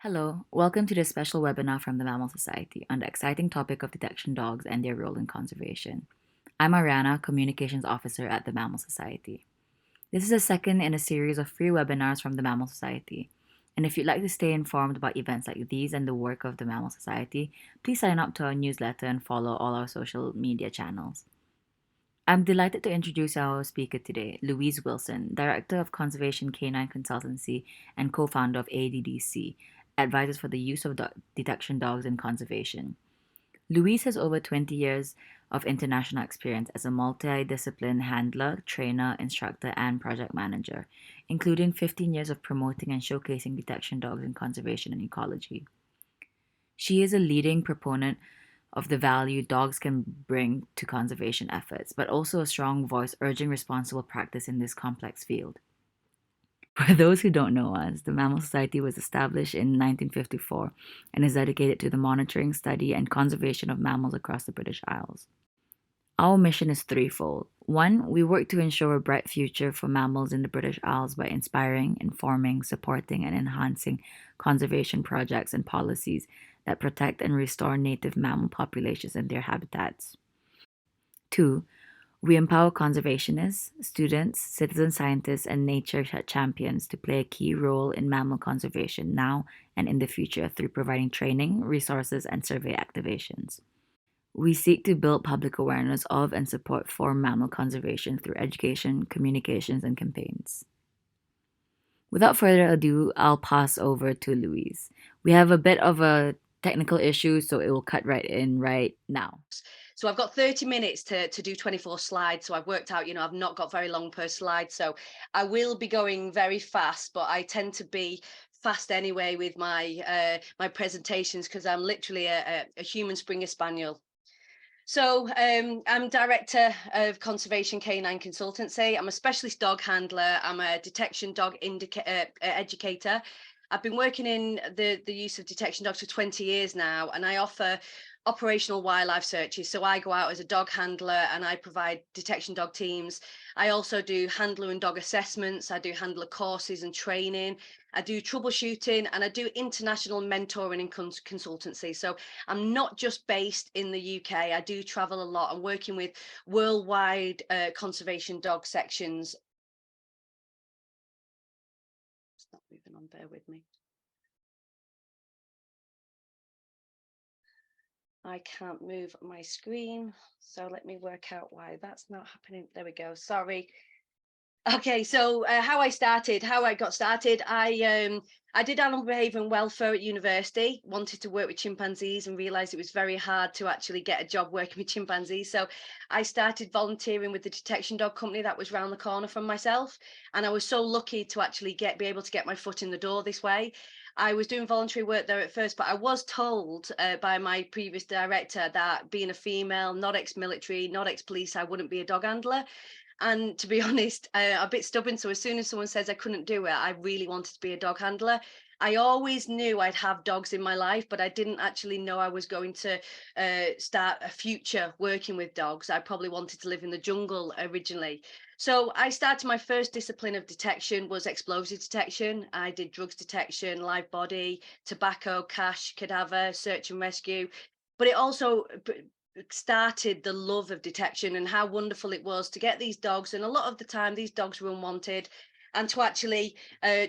Hello, welcome to this special webinar from the Mammal Society on the exciting topic of detection dogs and their role in conservation. I'm Ariana, Communications Officer at the Mammal Society. This is the second in a series of free webinars from the Mammal Society. And if you'd like to stay informed about events like these and the work of the Mammal Society, please sign up to our newsletter and follow all our social media channels. I'm delighted to introduce our speaker today, Louise Wilson, Director of Conservation K9 Consultancy and co-founder of ADDC, Advisors for the Use of Detection Dogs in Conservation. Louise has over 20 years of international experience as a multidiscipline handler, trainer, instructor, and project manager, including 15 years of promoting and showcasing detection dogs in conservation and ecology. She is a leading proponent of the value dogs can bring to conservation efforts, but also a strong voice urging responsible practice in this complex field. For those who don't know us, the Mammal Society was established in 1954 and is dedicated to the monitoring, study, and conservation of mammals across the British Isles. Our mission is threefold. One, we work to ensure a bright future for mammals in the British Isles by inspiring, informing, supporting, and enhancing conservation projects and policies that protect and restore native mammal populations and their habitats. Two, we empower conservationists, students, citizen scientists, and nature champions to play a key role in mammal conservation now and in the future through providing training, resources, and survey activations. We seek to build public awareness of and support for mammal conservation through education, communications, and campaigns. Without further ado, I'll pass over to Louise. We have a bit of a technical issue, so it will cut right in right now. So I've got 30 minutes to do 24 slides. So I've worked out, I've not got very long per slide. So I will be going very fast, but I tend to be fast anyway with my my presentations because I'm literally a human Springer Spaniel. So I'm director of Conservation K9 Consultancy. I'm a specialist dog handler. I'm a detection dog educator. I've been working in the use of detection dogs for 20 years now, and I offer operational wildlife searches. So I go out as a dog handler and I provide detection dog teams. I also do handler and dog assessments. I do handler courses and training. I do troubleshooting and I do international mentoring and consultancy. So I'm not just based in the UK. I do travel a lot. I'm working with worldwide conservation dog sections. It's not moving on, bear with me. I can't move my screen, so let me work out why that's not happening. There we go. Sorry. Okay, so how I got started, I did animal behaviour and welfare at university, wanted to work with chimpanzees and realised it was very hard to actually get a job working with chimpanzees. So I started volunteering with the detection dog company that was round the corner from myself. And I was so lucky to actually be able to get my foot in the door this way. I was doing voluntary work there at first, but I was told by my previous director that being a female, not ex-military, not ex-police, I wouldn't be a dog handler. And to be honest, a bit stubborn. So as soon as someone says I couldn't do it, I really wanted to be a dog handler. I always knew I'd have dogs in my life, but I didn't actually know I was going to start a future working with dogs. I probably wanted to live in the jungle originally. So I started my first discipline of detection was explosive detection. I did drugs detection, live body, tobacco, cash, cadaver, search and rescue. But it also started the love of detection and how wonderful it was to get these dogs. And a lot of the time, these dogs were unwanted, and to actually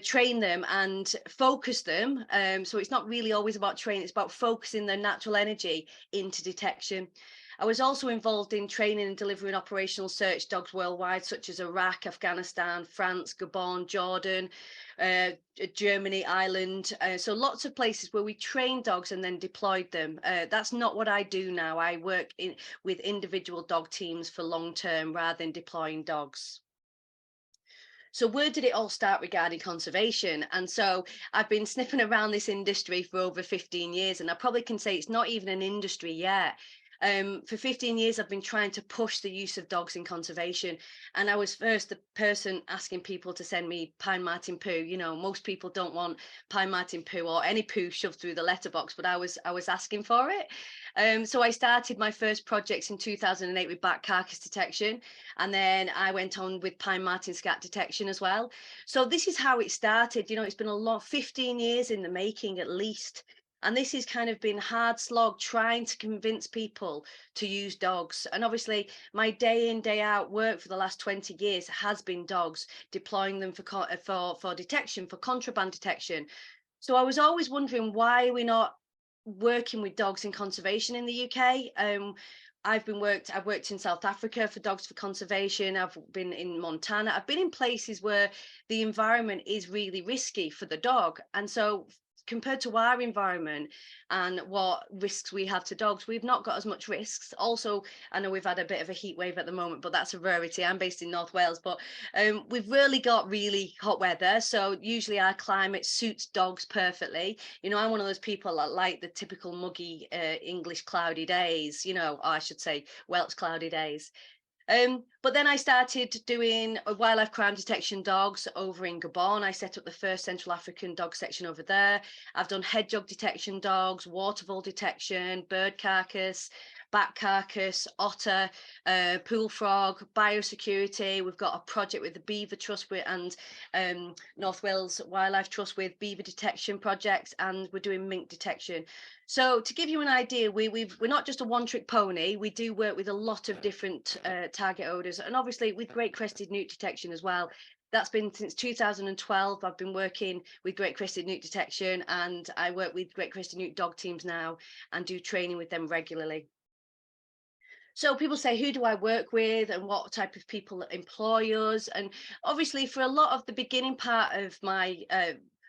train them and focus them. So it's not really always about training, it's about focusing their natural energy into detection. I was also involved in training and delivering operational search dogs worldwide, such as Iraq, Afghanistan, France, Gabon, Jordan, Germany, Ireland. So lots of places where we train dogs and then deployed them. That's not what I do now. I work with individual dog teams for long term rather than deploying dogs. So where did it all start regarding conservation? And so I've been sniffing around this industry for over 15 years, and I probably can say it's not even an industry yet. For 15 years, I've been trying to push the use of dogs in conservation. And I was first the person asking people to send me pine marten poo. You know, most people don't want pine marten poo or any poo shoved through the letterbox, but I was asking for it. So I started my first projects in 2008 with bat carcass detection, and then I went on with pine marten scat detection as well. So this is how it started. You know, it's been a lot, 15 years in the making at least. And this has kind of been hard slog trying to convince people to use dogs. And obviously, my day in, day out work for the last 20 years has been dogs, deploying them for detection, for contraband detection. So I was always wondering why we're not working with dogs in conservation in the UK. I've worked in South Africa for dogs for conservation. I've been in Montana. I've been in places where the environment is really risky for the dog. And so compared to our environment and what risks we have to dogs, we've not got as much risks. Also, I know we've had a bit of a heat wave at the moment, but that's a rarity. I'm based in North Wales, but we've really got really hot weather. So usually our climate suits dogs perfectly. You know, I'm one of those people that like the typical muggy English cloudy days, you know, or I should say Welsh cloudy days. But then I started doing wildlife crime detection dogs over in Gabon. I set up the first Central African dog section over there. I've done hedgehog detection dogs, watervole detection, bird carcass, bat carcass, otter, pool frog, biosecurity. We've got a project with the Beaver Trust and North Wales Wildlife Trust with beaver detection projects, and we're doing mink detection. So to give you an idea, we're not just a one-trick pony. We do work with a lot of different target odors, and obviously with great crested newt detection as well. That's been since 2012. I've been working with great crested newt detection, and I work with great crested newt dog teams now and do training with them regularly. So people say, who do I work with and what type of people employ us? And obviously, for a lot of the beginning part of my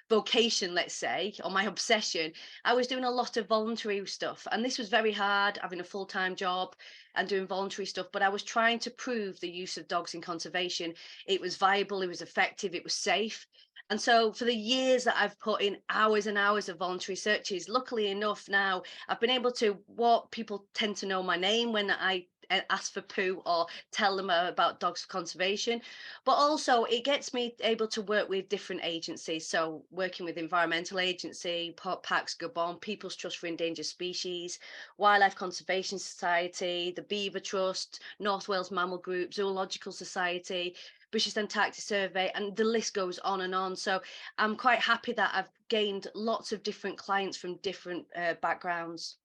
vocation, let's say, or my obsession, I was doing a lot of voluntary stuff. And this was very hard, having a full time job and doing voluntary stuff. But I was trying to prove the use of dogs in conservation. It was viable, it was effective, it was safe. And so for the years that I've put in hours and hours of voluntary searches, luckily enough now I've been able to, what people tend to know my name when I ask for poo or tell them about dogs for conservation, but also it gets me able to work with different agencies. So working with Environmental Agency, PAX Gabon, People's Trust for Endangered Species, Wildlife Conservation Society, the Beaver Trust, North Wales Mammal Group, Zoological Society, British Antarctic Survey, and the list goes on and on. So I'm quite happy that I've gained lots of different clients from different backgrounds.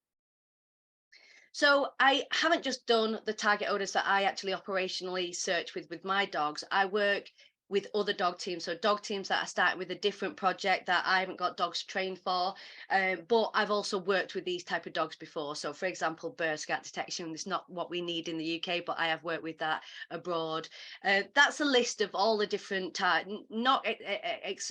So I haven't just done the target odors that I actually operationally search with my dogs. I work with other dog teams. So dog teams that I started with a different project that I haven't got dogs trained for. But I've also worked with these type of dogs before. So for example, bird scat detection is not what we need in the UK, but I have worked with that abroad. That's a list of all the different types, not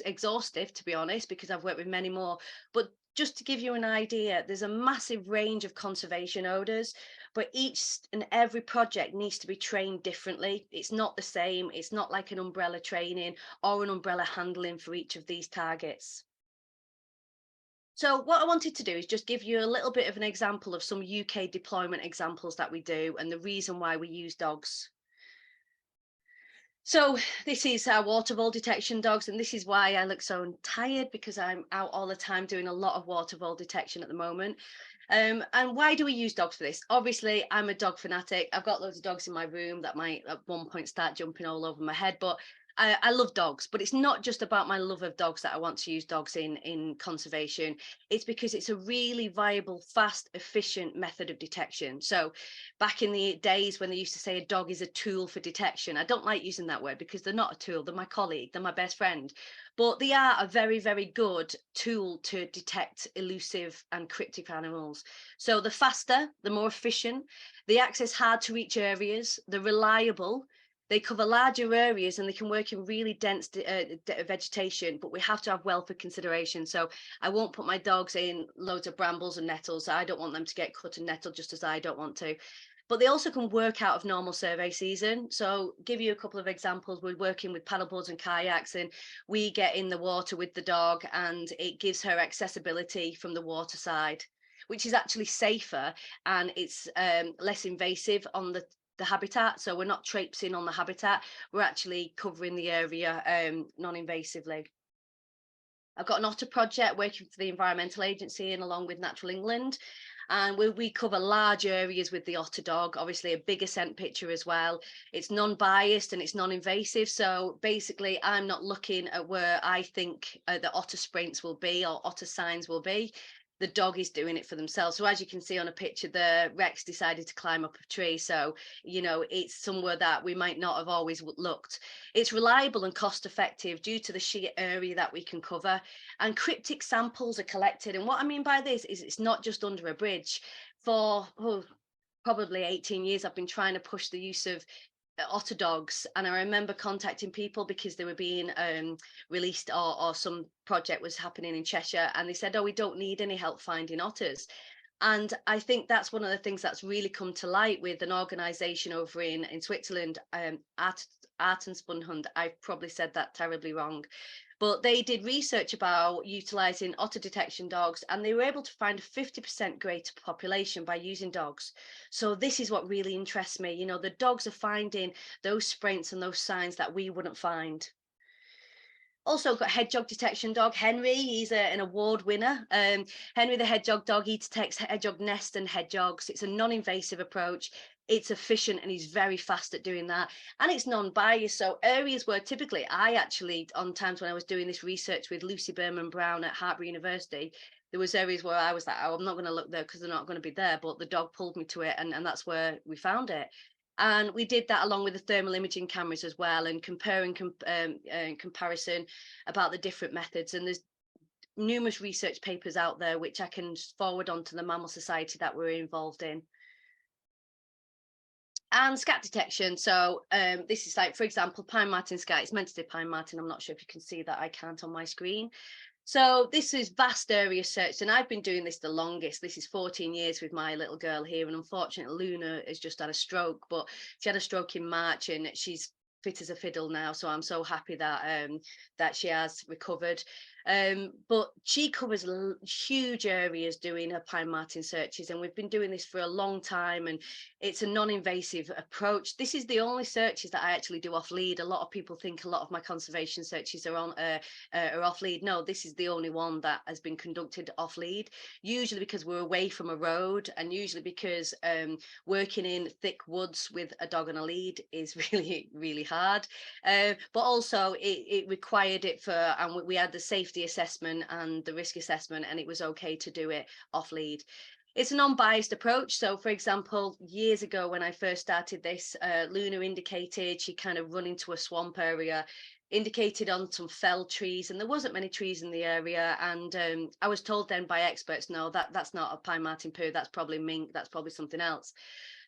exhaustive to be honest, because I've worked with many more, but just to give you an idea, there's a massive range of conservation odors, but each and every project needs to be trained differently. It's not the same. It's not like an umbrella training or an umbrella handling for each of these targets. So what I wanted to do is just give you a little bit of an example of some UK deployment examples that we do and the reason why we use dogs. So this is our watervole detection dogs, and this is why I look so tired, because I'm out all the time doing a lot of watervole detection at the moment. And why do we use dogs for this? Obviously, I'm a dog fanatic. I've got loads of dogs in my room that might at one point start jumping all over my head, but I love dogs. But it's not just about my love of dogs that I want to use dogs in conservation. It's because it's a really viable, fast, efficient method of detection. So back in the days when they used to say a dog is a tool for detection, I don't like using that word because they're not a tool. They're my colleague. They're my best friend. But they are a very, very good tool to detect elusive and cryptic animals. So the faster, the more efficient, they access hard to reach areas, they're reliable, they cover larger areas, and they can work in really dense vegetation, but we have to have welfare consideration. So I won't put my dogs in loads of brambles and nettles. I don't want them to get cut and nettled, just as I don't want to. But they also can work out of normal survey season. So give you a couple of examples. We're working with paddleboards and kayaks, and we get in the water with the dog, and it gives her accessibility from the water side. which is actually safer, and it's less invasive on the habitat. So we're not traipsing on the habitat, we're actually covering the area non-invasively. I've got an otter project working for the Environmental Agency and along with Natural England. And we cover large areas with the otter dog, obviously a bigger scent picture as well. It's non-biased and it's non-invasive. So basically, I'm not looking at where I think the otter sprints will be or otter signs will be. The dog is doing it for themselves. So as you can see on a picture, the Rex decided to climb up a tree. So, you know, it's somewhere that we might not have always looked. It's reliable and cost effective due to the sheer area that we can cover, and cryptic samples are collected. And what I mean by this is it's not just under a bridge. For probably 18 years, I've been trying to push the use of otter dogs, and I remember contacting people because they were being released, or some project was happening in Cheshire, and they said, oh, we don't need any help finding otters. And I think that's one of the things that's really come to light with an organisation over in Switzerland, Art and Spunhund. I've probably said that terribly wrong, but they did research about utilising otter detection dogs, and they were able to find a 50% greater population by using dogs. So this is what really interests me. You know, the dogs are finding those sprints and those signs that we wouldn't find. Also got hedgehog detection dog Henry. He's an award winner. Henry the hedgehog dog. He detects hedgehog nests and hedgehogs. It's a non-invasive approach. It's efficient and he's very fast at doing that. And it's non-biased. So areas where typically I actually, on times when I was doing this research with Lucy Berman Brown at Hartbury University, there was areas where I was like, oh, I'm not going to look there because they're not going to be there. But the dog pulled me to it, and that's where we found it. And we did that along with the thermal imaging cameras as well, and comparison about the different methods. And there's numerous research papers out there which I can forward on to the Mammal Society that we're involved in. And scat detection. So this is like, for example, pine marten scat. It's meant to say pine marten. I'm not sure if you can see that. I can't on my screen. So this is vast area search, and I've been doing this the longest. This is 14 years with my little girl here, and unfortunately Luna has just had a stroke, but she had a stroke in March and she's fit as a fiddle now, so I'm so happy that that she has recovered. But she covers huge areas doing her pine marten searches, and we've been doing this for a long time, and it's a non-invasive approach. This is the only searches that I actually do off lead. A lot of people think a lot of my conservation searches are on are off lead. No, this is the only one that has been conducted off lead, usually because we're away from a road, and usually because working in thick woods with a dog on a lead is really hard. But also it required it for, and we had the safety assessment and the risk assessment, and it was okay to do it off lead. It's a non-biased approach. So for example, years ago when I first started this, Luna indicated she kind of run into a swamp area, indicated on some felled trees, and there wasn't many trees in the area. And I was told then by experts, no, that's not a pine marten poo, that's probably mink, that's probably something else.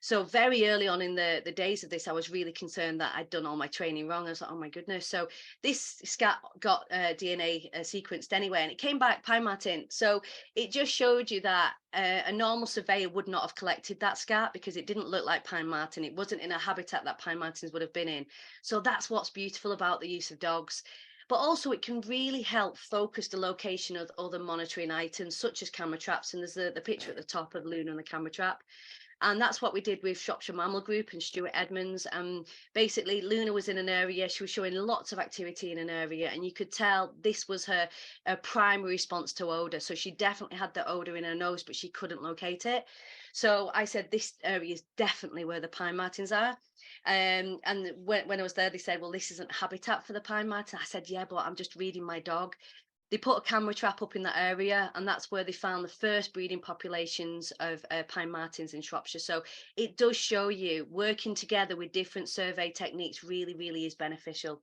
So very early on in the days of this, I was really concerned that I'd done all my training wrong. I was like, oh my goodness. So this scat got DNA sequenced anyway, and it came back pine marten. So it just showed you that a normal surveyor would not have collected that scat because it didn't look like pine marten. It wasn't in a habitat that pine martens would have been in. So that's what's beautiful about the use of dogs. But also it can really help focus the location of other monitoring items such as camera traps. And there's the picture at the top of Luna and the camera trap. And that's what we did with Shropshire Mammal Group and Stuart Edmonds. Basically, Luna was in an area, she was showing lots of activity in an area, and you could tell this was her primary response to odour. So she definitely had the odour in her nose, but she couldn't locate it. So I said, this area is definitely where the pine martens are. And when I was there, they said, well, this isn't habitat for the pine marten. I said, yeah, but I'm just reading my dog. They put a camera trap up in that area, and that's where they found the first breeding populations of pine martens in Shropshire. So it does show you working together with different survey techniques really is beneficial.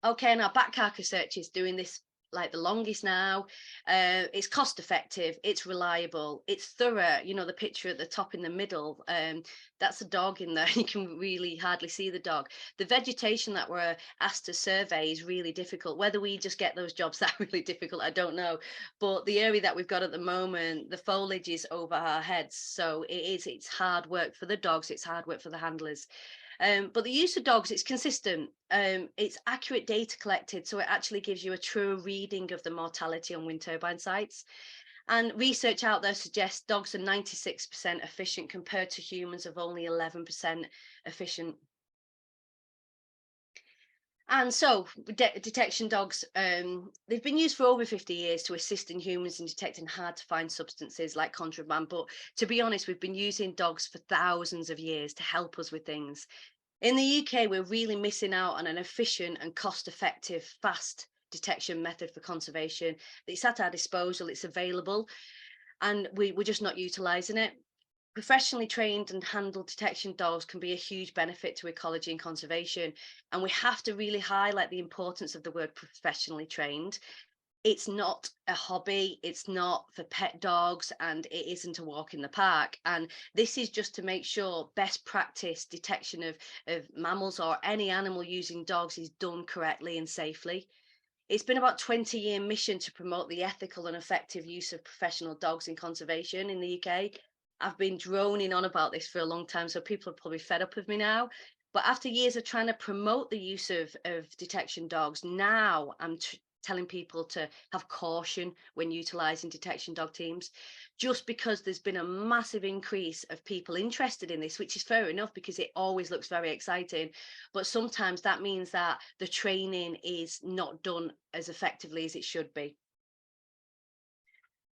Okay, now back carcass search is doing this like the longest now. It's cost effective, it's reliable, it's thorough. You know, the picture at the top in the middle, that's a dog in there. You can really hardly see the dog. The vegetation that we're asked to survey is really difficult. Whether we just get those jobs that are really difficult, I don't know. But the area that we've got at the moment, the foliage is over our heads. So it's hard work for the dogs, it's hard work for the handlers. But the use of dogs, it's consistent. It's accurate data collected, so it actually gives you a true reading of the mortality on wind turbine sites. And research out there suggests dogs are 96% efficient compared to humans of only 11% efficient. And so detection dogs, they've been used for over 50 years to assist in humans in detecting hard to find substances like contraband. But to be honest, we've been using dogs for thousands of years to help us with things. In the UK, we're really missing out on an efficient and cost effective, fast detection method for conservation. It's at our disposal, it's available, and we're just not utilising it. Professionally trained and handled detection dogs can be a huge benefit to ecology and conservation. And we have to really highlight the importance of the word professionally trained. It's not a hobby, it's not for pet dogs, and it isn't a walk in the park. And this is just to make sure best practice detection of mammals or any animal using dogs is done correctly and safely. It's been about 20-year mission to promote the ethical and effective use of professional dogs in conservation in the UK. I've been droning on about this for a long time, so people are probably fed up with me now. But after years of trying to promote the use of detection dogs, now I'm telling people to have caution when utilising detection dog teams, just because there's been a massive increase of people interested in this, which is fair enough because it always looks very exciting. But sometimes that means that the training is not done as effectively as it should be.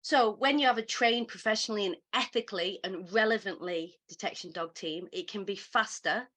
So when you have a trained professionally and ethically and relevantly detection dog team, it can be faster,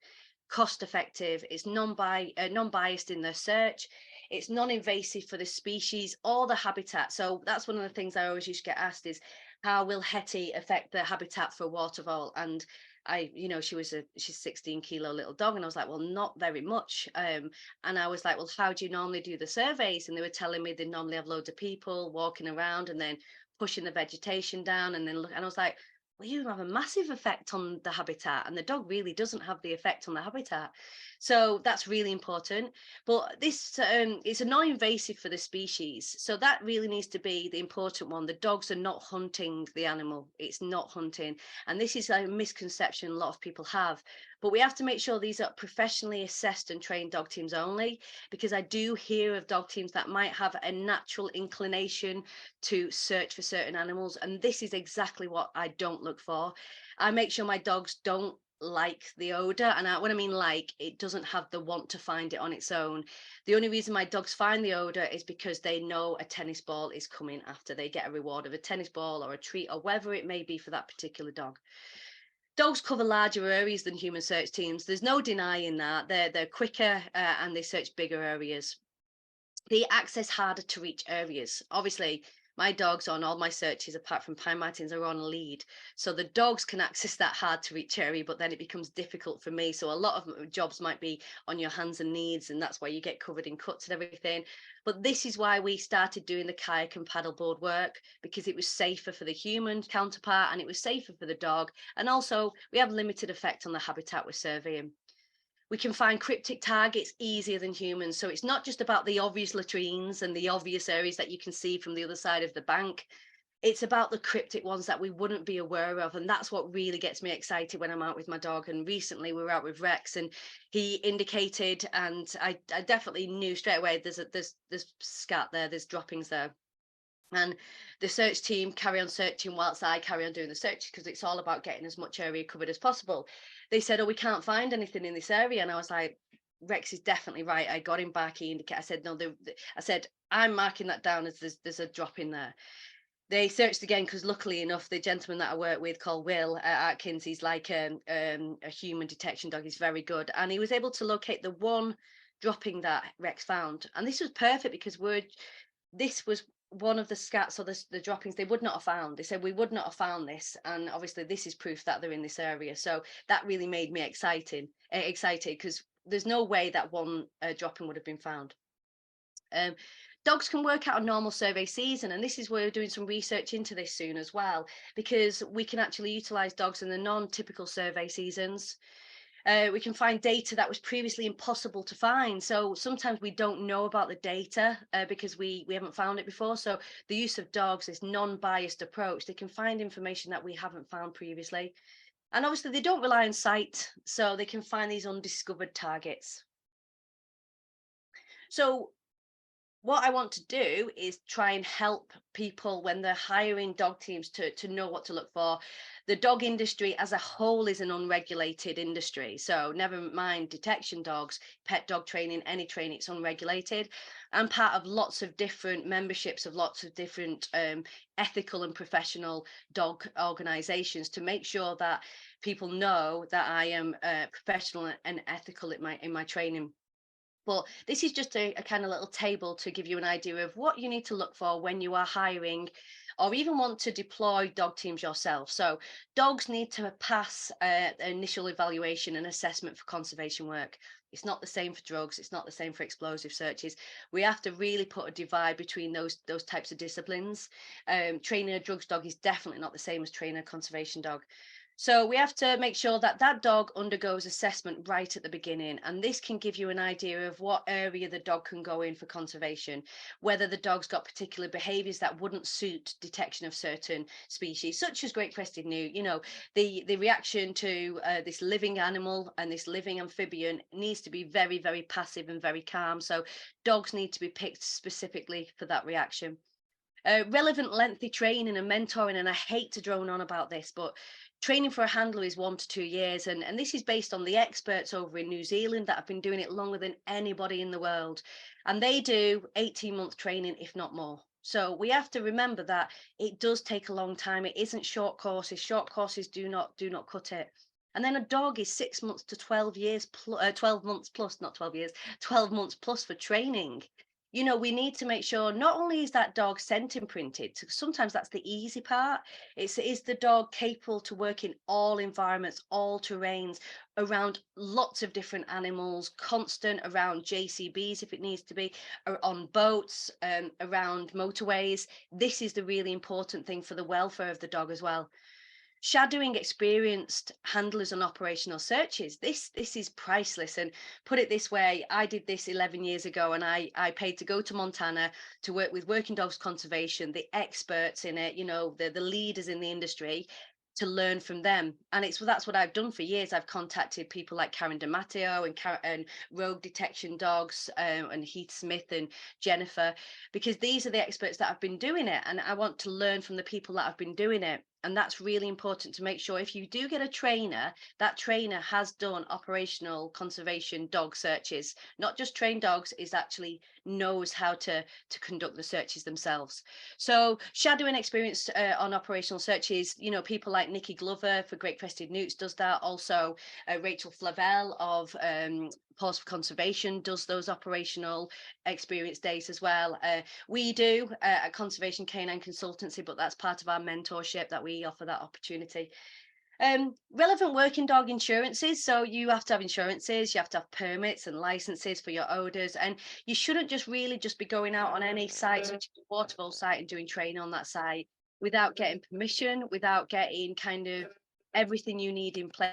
cost effective, it's non-biased in their search, it's non-invasive for the species or the habitat. So that's one of the things I always used to get asked is, how will Hetty affect the habitat for a watervole? And she's 16-kilo little dog, and I was like, well, not very much. And I was like, well, how do you normally do the surveys? And they were telling me they normally have loads of people walking around and then pushing the vegetation down, and then look, and I was like, well, you have a massive effect on the habitat, and the dog really doesn't have the effect on the habitat. So that's really important. But this it's a non-invasive for the species, so that really needs to be the important one. The dogs are not hunting the animal, it's not hunting, and this is a misconception a lot of people have. But we have to make sure these are professionally assessed and trained dog teams only, because I do hear of dog teams that might have a natural inclination to search for certain animals, and this is exactly what I don't look for. I make sure my dogs don't like the odor, and when I mean like, it doesn't have the want to find it on its own. The only reason my dogs find the odor is because they know a tennis ball is coming after. They get a reward of a tennis ball or a treat or whatever it may be for that particular dog. Dogs cover larger areas than human search teams, there's no denying that. They're quicker, and they search bigger areas. They access harder to reach areas. Obviously, my dogs on all my searches, apart from pine martins, are on a lead. So the dogs can access that hard to reach area, but then it becomes difficult for me. So a lot of jobs might be on your hands and knees, and that's why you get covered in cuts and everything. But this is why we started doing the kayak and paddleboard work, because it was safer for the human counterpart and it was safer for the dog. And also, we have limited effect on the habitat we're surveying. We can find cryptic targets easier than humans. So it's not just about the obvious latrines and the obvious areas that you can see from the other side of the bank. It's about the cryptic ones that we wouldn't be aware of. And that's what really gets me excited when I'm out with my dog. And recently we were out with Rex, and he indicated, and I definitely knew straight away, there's scat there, there's droppings there. And the search team carry on searching whilst I carry on doing the search, because it's all about getting as much area covered as possible. They said, oh, we can't find anything in this area. And I was like, Rex is definitely right. I got him back. He indicated, I said, no, I said, I'm marking that down as there's a drop in there. They searched again, because luckily enough, the gentleman that I work with called Will Atkins, he's like a human detection dog. He's very good. And he was able to locate the one dropping that Rex found. And this was perfect because this was one of the scats or the droppings they would not have found. They said, we would not have found this, and obviously this is proof that they're in this area. So that really made me excited, because there's no way that one dropping would have been found. Dogs can work out a normal survey season, and this is where we're doing some research into this soon as well, because we can actually utilize dogs in the non-typical survey seasons. We can find data that was previously impossible to find. So sometimes we don't know about the data because we haven't found it before. So the use of dogs, this non-biased approach, they can find information that we haven't found previously. And obviously they don't rely on sight, so they can find these undiscovered targets. So what I want to do is try and help people when they're hiring dog teams to know what to look for. The dog industry as a whole is an unregulated industry. So never mind detection dogs, pet dog training, any training, it's unregulated. I'm part of lots of different memberships of lots of different ethical and professional dog organizations to make sure that people know that I am professional and ethical in my training. But this is just a kind of little table to give you an idea of what you need to look for when you are hiring or even want to deploy dog teams yourself. So dogs need to pass initial evaluation and assessment for conservation work. It's not the same for drugs. It's not the same for explosive searches. We have to really put a divide between those types of disciplines. Training a drugs dog is definitely not the same as training a conservation dog. So we have to make sure that that dog undergoes assessment right at the beginning. And this can give you an idea of what area the dog can go in for conservation, whether the dog's got particular behaviors that wouldn't suit detection of certain species, such as great crested newt. You know, the reaction to this living animal and this living amphibian needs to be very, very passive and very calm. So dogs need to be picked specifically for that reaction. Relevant lengthy training and mentoring, and I hate to drone on about this, but training for a handler is 1 to 2 years, and this is based on the experts over in New Zealand that have been doing it longer than anybody in the world, and they do 18-month training, if not more. So we have to remember that it does take a long time. It isn't short courses. Short courses do not cut it. And then a dog is 6 months to 12 years, 12 months plus, not 12 years, 12 months plus for training. You know, we need to make sure not only is that dog scent imprinted, so sometimes that's the easy part. It's is the dog capable to work in all environments, all terrains, around lots of different animals, constant around JCBs if it needs to be, or on boats, around motorways. This is the really important thing for the welfare of the dog as well. Shadowing experienced handlers on operational searches, this is priceless. And put it this way, I did this 11 years ago, and I paid to go to Montana to work with Working Dogs Conservation, the experts in it, you know, the leaders in the industry, to learn from them. And that's what I've done for years. I've contacted people like Karen D'Amatteo and Rogue Detection Dogs, and Heath Smith and Jennifer, because these are the experts that have been doing it, and I want to learn from the people that have been doing it. And that's really important to make sure if you do get a trainer, that trainer has done operational conservation dog searches, not just trained dogs, is actually knows how to conduct the searches themselves. So shadowing experience on operational searches, you know, people like Nikki Glover for Great Crested Newts does that. Also, Rachel Flavel of Pause for Conservation does those operational experience days as well. We do at Conservation K9 Consultancy, but that's part of our mentorship that we offer that opportunity. Relevant working dog insurances. So you have to have insurances, you have to have permits and licenses for your odors, and you shouldn't just really just be going out on any site, such as a waterfall site, and doing training on that site without getting permission, without getting kind of everything you need in place.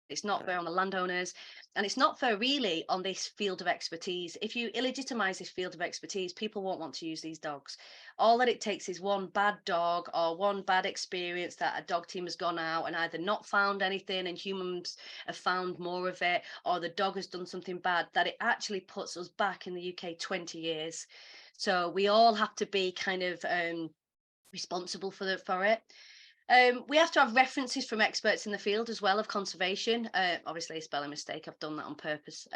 It's not fair on the landowners, and it's not fair really on this field of expertise. If you illegitimize this field of expertise, people won't want to use these dogs. All that it takes is one bad dog or one bad experience that a dog team has gone out and either not found anything and humans have found more of it, or the dog has done something bad, that it actually puts us back in the UK 20 years. So we all have to be kind of responsible for it. We have to have references from experts in the field as well of conservation. Obviously, a spelling mistake. I've done that on purpose.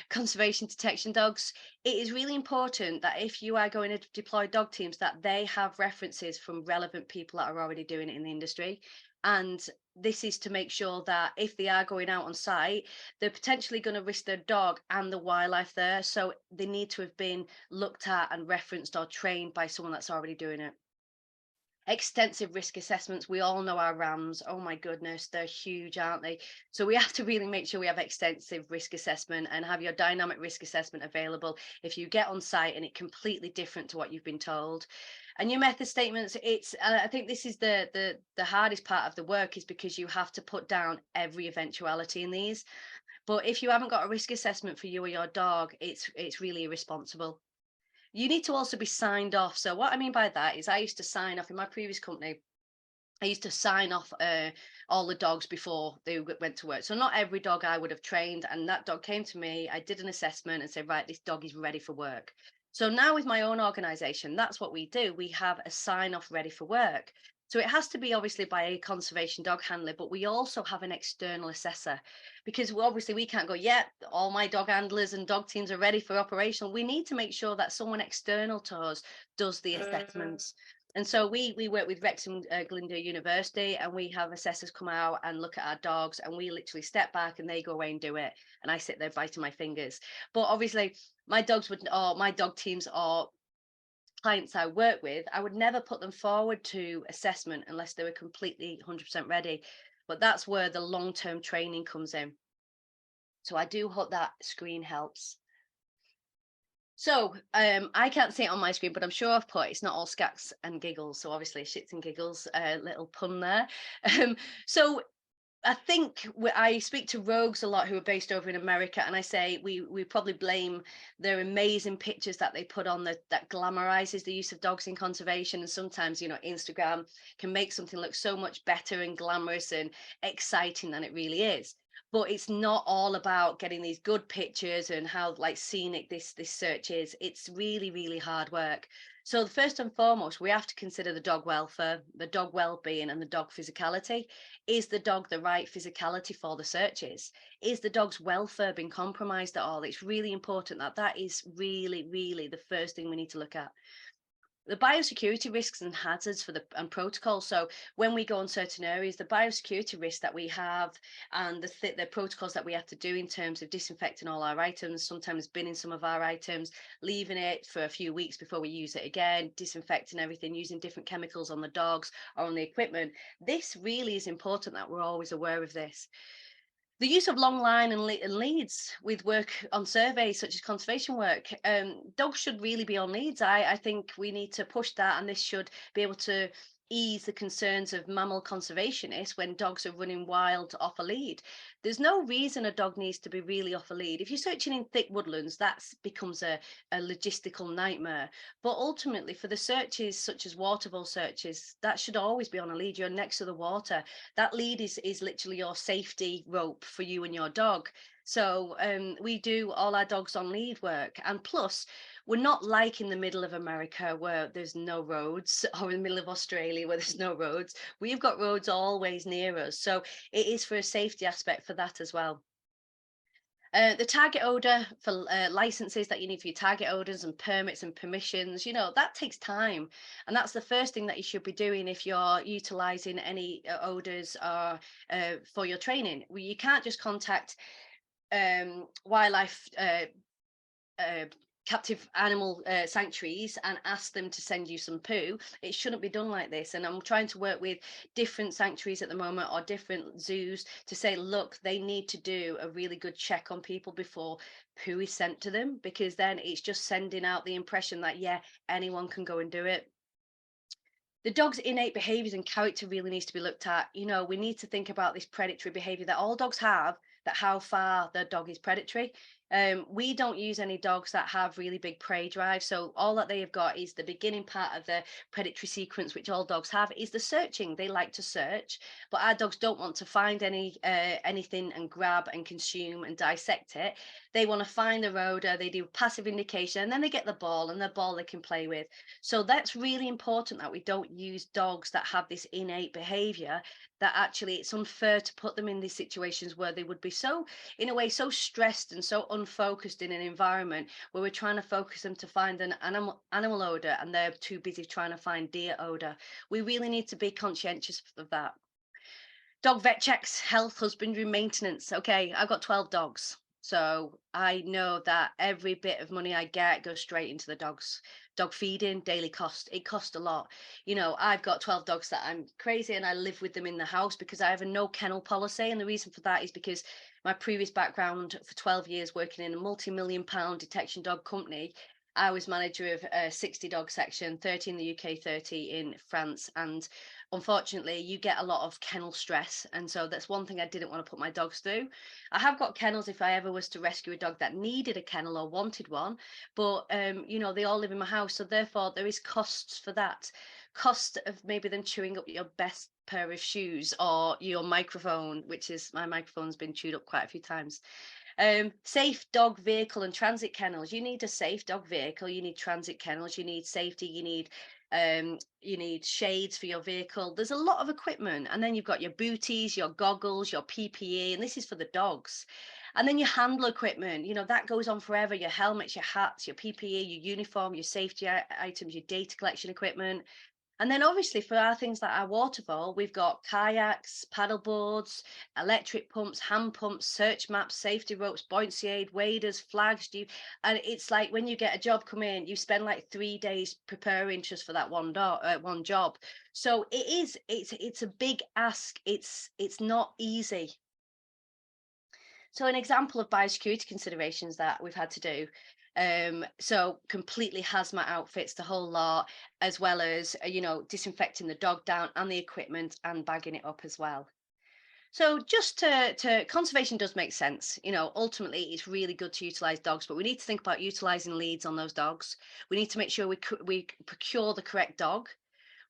Conservation detection dogs. It is really important that if you are going to deploy dog teams, that they have references from relevant people that are already doing it in the industry. And this is to make sure that if they are going out on site, they're potentially going to risk their dog and the wildlife there. So they need to have been looked at and referenced or trained by someone that's already doing it. Extensive risk assessments. We all know our RAMs. Oh my goodness, they're huge, aren't they? So we have to really make sure we have extensive risk assessment and have your dynamic risk assessment available if you get on site and it's completely different to what you've been told. And your method statements, it's I think this is the hardest part of the work, is because you have to put down every eventuality in these. But if you haven't got a risk assessment for you or your dog, it's really irresponsible. You need to also be signed off. So what I mean by that is I used to sign off in my previous company. I used to sign off all the dogs before they went to work. So not every dog I would have trained. And that dog came to me. I did an assessment and said, right, this dog is ready for work. So now with my own organization, that's what we do. We have a sign off ready for work. So it has to be obviously by a conservation dog handler, but we also have an external assessor because obviously we can't go, yeah, all my dog handlers and dog teams are ready for operational. We need to make sure that someone external to us does the assessments. And so we work with Wrexham Glyndŵr University, and we have assessors come out and look at our dogs, and we literally step back and they go away and do it, and I sit there biting my fingers. But obviously, my dogs would, or my dog teams, or clients I work with, I would never put them forward to assessment unless they were completely 100% ready. But that's where the long-term training comes in. So I do hope that screen helps. So I can't see it on my screen, but I'm sure I've put it's not all scats and giggles. So obviously shits and giggles, little pun there. Um, so I think I speak to rogues a lot who are based over in America, and I say we probably blame their amazing pictures that they put on that glamorizes the use of dogs in conservation. And sometimes, you know, Instagram can make something look so much better and glamorous and exciting than it really is. But it's not all about getting these good pictures and how like scenic this search is. It's really, really hard work. So first and foremost, we have to consider the dog welfare, the dog well-being, and the dog physicality. Is the dog the right physicality for the searches? Is the dog's welfare been compromised at all? It's really important that that is really, really the first thing we need to look at. The biosecurity risks and hazards for the and protocols. So when we go on certain areas, the biosecurity risks that we have and the protocols that we have to do in terms of disinfecting all our items, sometimes binning some of our items, leaving it for a few weeks before we use it again, disinfecting everything, using different chemicals on the dogs or on the equipment. This really is important that we're always aware of this. The use of long line and leads with work on surveys such as conservation work, dogs should really be on leads. I think we need to push that, and this should be able to ease the concerns of mammal conservationists when dogs are running wild off a lead. There's no reason a dog needs to be really off a lead. If you're searching in thick woodlands, that becomes a logistical nightmare. But ultimately, for the searches such as waterfall searches, that should always be on a lead. You're next to the water. That lead is literally your safety rope for you and your dog. So we do all our dogs on lead work, and plus we're not like in the middle of America where there's no roads, or in the middle of Australia where there's no roads. We've got roads always near us, so it is for a safety aspect for that as well. The target odor for licenses that you need for your target odors and permits and permissions, you know, that takes time. And that's the first thing that you should be doing if you're utilizing any odors or for your training. You can't just contact wildlife captive animal sanctuaries and ask them to send you some poo. It shouldn't be done like this. And I'm trying to work with different sanctuaries at the moment or different zoos to say, look, they need to do a really good check on people before poo is sent to them, because then it's just sending out the impression that, yeah, anyone can go and do it. The dog's innate behaviors and character really needs to be looked at. You know, we need to think about this predatory behavior that all dogs have, that how far their dog is predatory. We don't use any dogs that have really big prey drive. So all that they have got is the beginning part of the predatory sequence, which all dogs have, is the searching. They like to search, but our dogs don't want to find anything and grab and consume and dissect it. They want to find the odor. They do passive indication, and then they get the ball, and the ball they can play with. So that's really important that we don't use dogs that have this innate behavior, that actually it's unfair to put them in these situations where they would be so, in a way, so stressed and so unfocused in an environment where we're trying to focus them to find an animal odor and they're too busy trying to find deer odor. We really need to be conscientious of that. Dog vet checks, health, husbandry, maintenance. Okay, I've got 12 dogs. So I know that every bit of money I get goes straight into the dogs. Dog feeding, daily cost. It costs a lot. You know, I've got 12 dogs that I'm crazy and I live with them in the house because I have a no kennel policy. And the reason for that is because my previous background for 12 years working in a multi-million-pound detection dog company, I was manager of a 60 dog section, 30 in the UK, 30 in France. And unfortunately, you get a lot of kennel stress. And so that's one thing I didn't want to put my dogs through. I have got kennels if I ever was to rescue a dog that needed a kennel or wanted one. But, you know, they all live in my house. So therefore, there is costs for that. Cost of maybe them chewing up your best pair of shoes or your microphone, which is my microphone's been chewed up quite a few times. Safe dog vehicle and transit kennels. You need a safe dog vehicle, you need transit kennels, you need safety, you need shades for your vehicle. There's a lot of equipment. And then you've got your booties, your goggles, your PPE, and this is for the dogs. And then your handler equipment, that goes on forever. Your helmets, your hats, your PPE, your uniform, your safety items, your data collection equipment. And then obviously for our things like our waterfall, we've got kayaks, paddle boards, electric pumps, hand pumps, search maps, safety ropes, buoyancy aid, waders, flags. And it's like when you get a job come in, you spend like 3 days preparing just for that one job. So it's a big ask. It's not easy. So an example of biosecurity considerations that we've had to do. So completely hazmat outfits, the whole lot, as well as, disinfecting the dog down and the equipment and bagging it up as well. So just to conservation does make sense. Ultimately it's really good to utilize dogs, but we need to think about utilizing leads on those dogs. We need to make sure we procure the correct dog.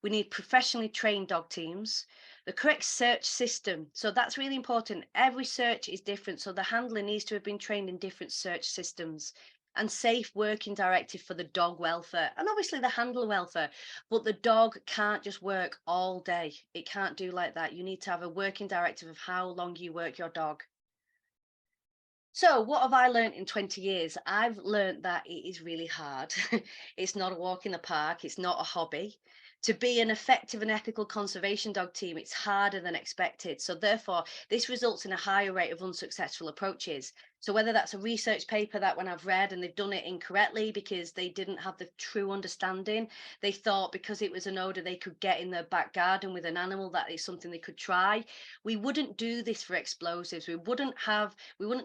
We need professionally trained dog teams, the correct search system. So that's really important. Every search is different. So the handler needs to have been trained in different search systems, and safe working directive for the dog welfare and obviously the handler welfare. But the dog can't just work all day. It can't do like that. You need to have a working directive of how long you work your dog. So what have I learned in 20 years? I've learned that it is really hard. It's not a walk in the park. It's not a hobby. To be an effective and ethical conservation dog team, it's harder than expected. So therefore, this results in a higher rate of unsuccessful approaches. So whether that's a research paper that when I've read and they've done it incorrectly because they didn't have the true understanding, they thought because it was an odor they could get in their back garden with an animal that is something they could try. We wouldn't do this for explosives. We wouldn't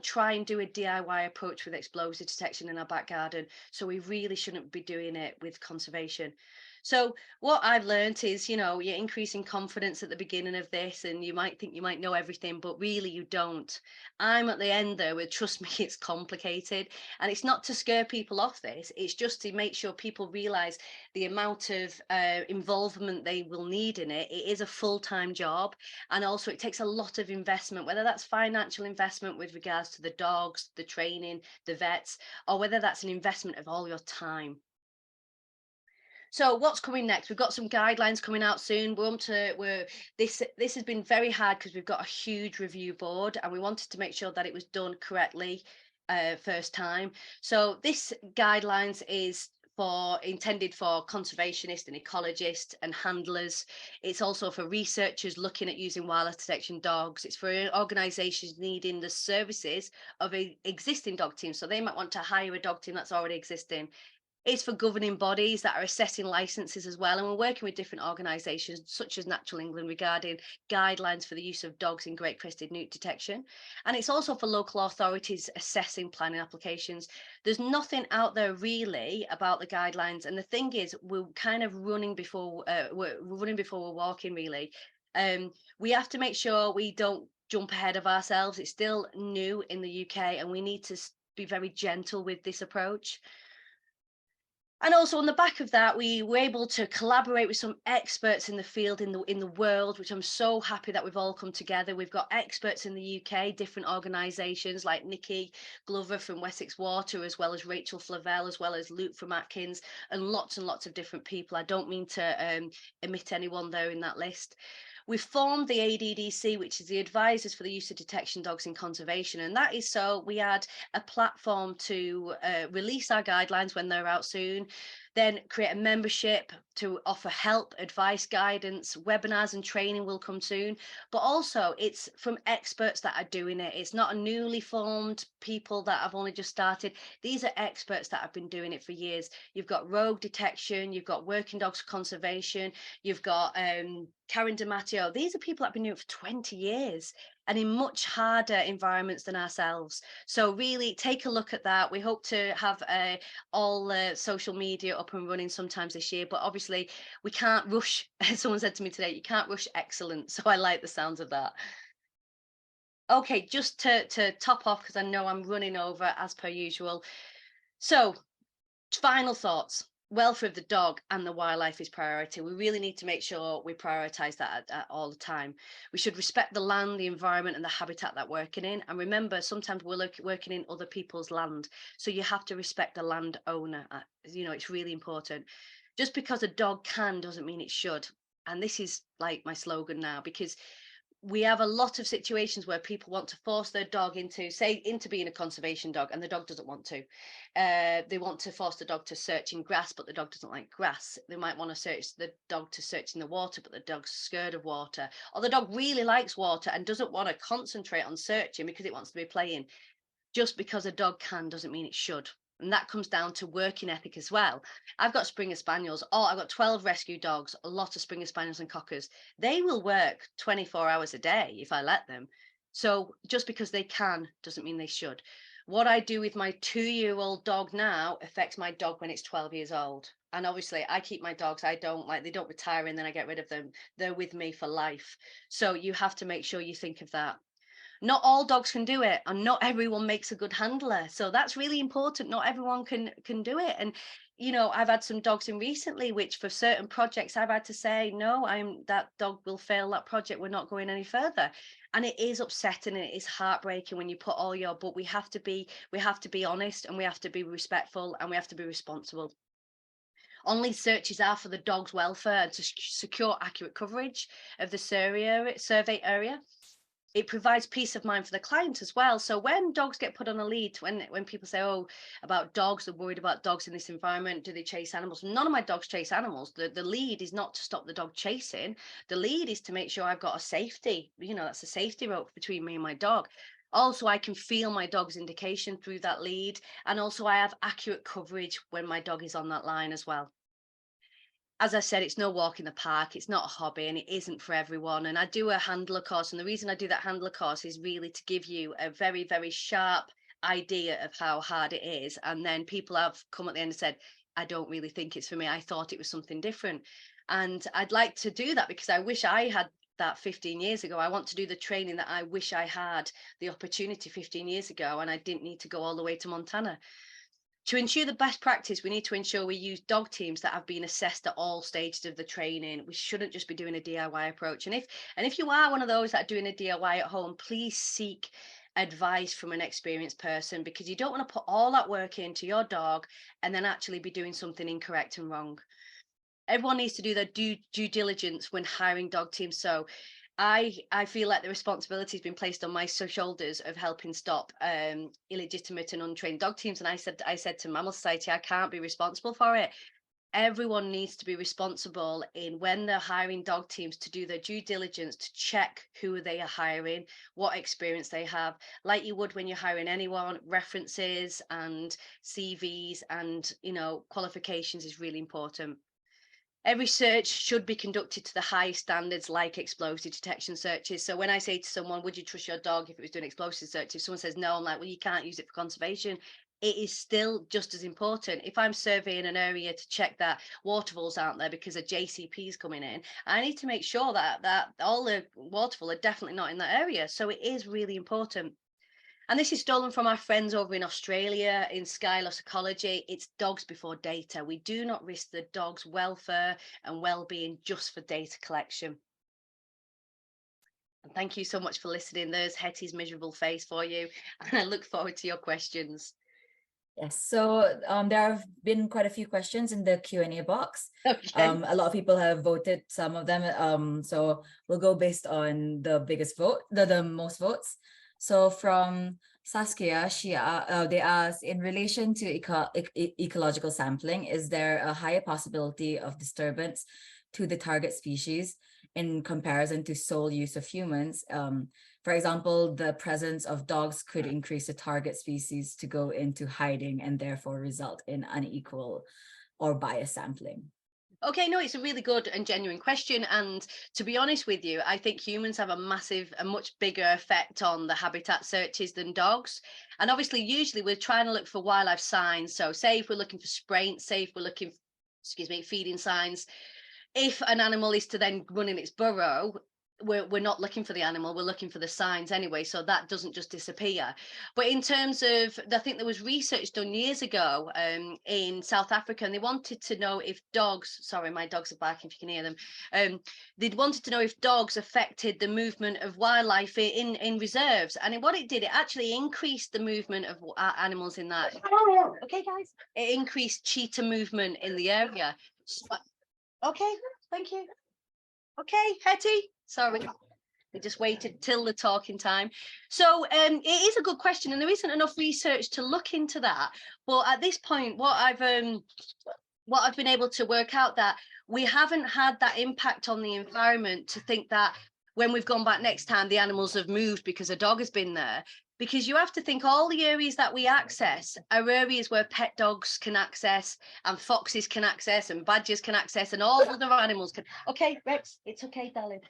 try and do a DIY approach with explosive detection in our back garden. So we really shouldn't be doing it with conservation. So what I've learned is, you're increasing confidence at the beginning of this, and you might think you might know everything, but really you don't. I'm at the end there with, trust me, it's complicated. And it's not to scare people off this, it's just to make sure people realize the amount of involvement they will need in it. It is a full-time job. And also it takes a lot of investment, whether that's financial investment with regards to the dogs, the training, the vets, or whether that's an investment of all your time. So what's coming next? We've got some guidelines coming out soon. This has been very hard because we've got a huge review board and we wanted to make sure that it was done correctly first time. So this guidelines is intended for conservationists and ecologists and handlers. It's also for researchers looking at using wildlife detection dogs. It's for organizations needing the services of existing dog teams. So they might want to hire a dog team that's already existing. It's for governing bodies that are assessing licenses as well. And we're working with different organisations such as Natural England regarding guidelines for the use of dogs in great crested newt detection. And it's also for local authorities assessing planning applications. There's nothing out there really about the guidelines. And the thing is, we're kind of running before we're walking really. We have to make sure we don't jump ahead of ourselves. It's still new in the UK and we need to be very gentle with this approach. And also on the back of that, we were able to collaborate with some experts in the field in the world, which I'm so happy that we've all come together. We've got experts in the UK, different organisations like Nikki Glover from Wessex Water, as well as Rachel Flavelle, as well as Luke from Atkins, and lots of different people. I don't mean to omit anyone there in that list. We formed the ADDC, which is the Advisors for the Use of Detection Dogs in Conservation. And that is so we had a platform to release our guidelines when they're out soon, then create a membership to offer help, advice, guidance, webinars and training will come soon. But also it's from experts that are doing it. It's not a newly formed people that have only just started. These are experts that have been doing it for years. You've got Rogue Detection, you've got Working Dogs Conservation, you've got Karen D'Amatteo. These are people that have been doing it for 20 years and in much harder environments than ourselves. So really take a look at that. We hope to have all social media up and running sometimes this year, but obviously we can't rush. Someone said to me today, you can't rush excellence. So I like the sounds of that. Okay, just to top off, because I know I'm running over as per usual. So final thoughts. welfare of the dog and the wildlife is priority. We really need to make sure we prioritize that at all the time. We should respect the land, the environment, and the habitat that we're working in. And remember, sometimes we're working in other people's land, so you have to respect the landowner. It's really important. Just because a dog can doesn't mean it should. And this is like my slogan now, because we have a lot of situations where people want to force their dog into being a conservation dog, and the dog doesn't want to. They want to force the dog to search in grass, but the dog doesn't like grass. They might want to search the dog to search in the water, but the dog's scared of water. Or the dog really likes water and doesn't want to concentrate on searching because it wants to be playing. Just because a dog can doesn't mean it should. And that comes down to working ethic as well. I've got Springer Spaniels. I've got 12 rescue dogs, a lot of Springer Spaniels and Cockers. They will work 24 hours a day if I let them. So just because they can doesn't mean they should. What I do with my 2-year-old dog now affects my dog when it's 12 years old. And obviously I keep my dogs. They don't retire and then I get rid of them. They're with me for life. So you have to make sure you think of that. Not all dogs can do it, and not everyone makes a good handler, so that's really important. Not everyone can do it. And I've had some dogs in recently which for certain projects I've had to say no, that dog will fail that project, we're not going any further. And it is upsetting and it is heartbreaking when you put all your, but we have to be honest, and we have to be respectful, and we have to be responsible. Only searches are for the dog's welfare and to secure accurate coverage of the survey area. It provides peace of mind for the client as well. So when dogs get put on a lead, when people say, oh, about dogs, they're worried about dogs in this environment, do they chase animals? None of my dogs chase animals. The lead is not to stop the dog chasing. The lead is to make sure I've got a safety, that's a safety rope between me and my dog. Also, I can feel my dog's indication through that lead. And also I have accurate coverage when my dog is on that line as well. As I said, it's no walk in the park. It's not a hobby and it isn't for everyone. And I do a handler course. And the reason I do that handler course is really to give you a very, very sharp idea of how hard it is. And then people have come at the end and said, I don't really think it's for me. I thought it was something different. And I'd like to do that because I wish I had that 15 years ago. I want to do the training that I wish I had the opportunity 15 years ago. And I didn't need to go all the way to Montana. To ensure the best practice, we need to ensure we use dog teams that have been assessed at all stages of the training. We shouldn't just be doing a DIY approach. And if you are one of those that are doing a DIY at home, please seek advice from an experienced person, because you don't want to put all that work into your dog and then actually be doing something incorrect and wrong. Everyone needs to do their due diligence when hiring dog teams. So I feel like the responsibility has been placed on my shoulders of helping stop illegitimate and untrained dog teams. And I said to Mammal Society, I can't be responsible for it. Everyone needs to be responsible in when they're hiring dog teams to do their due diligence, to check who they are hiring, what experience they have, like you would when you're hiring anyone. References and CVs and qualifications is really important. Every search should be conducted to the highest standards, like explosive detection searches. So when I say to someone, would you trust your dog if it was doing explosive search? If someone says no, I'm like, well, you can't use it for conservation. It is still just as important. If I'm surveying an area to check that waterfalls aren't there because a JCP is coming in, I need to make sure that all the waterfall are definitely not in that area. So it is really important. And this is stolen from our friends over in Australia in Skyloss Ecology. It's dogs before data. We do not risk the dog's welfare and well-being just for data collection. And thank you so much for listening. There's Hetty's miserable face for you. And I look forward to your questions. Yes, so there have been quite a few questions in the Q&A box. Okay. A lot of people have voted some of them. So we'll go based on the biggest vote, the most votes. So from Saskia, they asked, in relation to ecological sampling, is there a higher possibility of disturbance to the target species in comparison to sole use of humans? For example, the presence of dogs could increase the target species to go into hiding and therefore result in unequal or biased sampling. Okay, no, it's a really good and genuine question. And to be honest with you, I think humans have a much bigger effect on the habitat searches than dogs. And obviously, usually we're trying to look for wildlife signs. So say if we're looking for spraints, say if we're looking, feeding signs, if an animal is to then run in its burrow, we're not looking for the animal, we're looking for the signs anyway, so that doesn't just disappear. But in terms of, I think there was research done years ago in South Africa, and they wanted to know if dogs, sorry, my dogs are barking if you can hear them, they'd wanted to know if dogs affected the movement of wildlife in reserves, and what it did, it actually increased the movement of animals in that. Okay, guys, it increased cheetah movement in the area. Okay, thank you. Okay, Hetty, sorry. We just waited till the talking time. So it is a good question, and there isn't enough research to look into that. But at this point, what I've been able to work out, that we haven't had that impact on the environment to think that when we've gone back next time, the animals have moved because a dog has been there. Because you have to think all the areas that we access are areas where pet dogs can access, and foxes can access, and badgers can access, and all other animals can. Okay, Rex, it's okay, darling.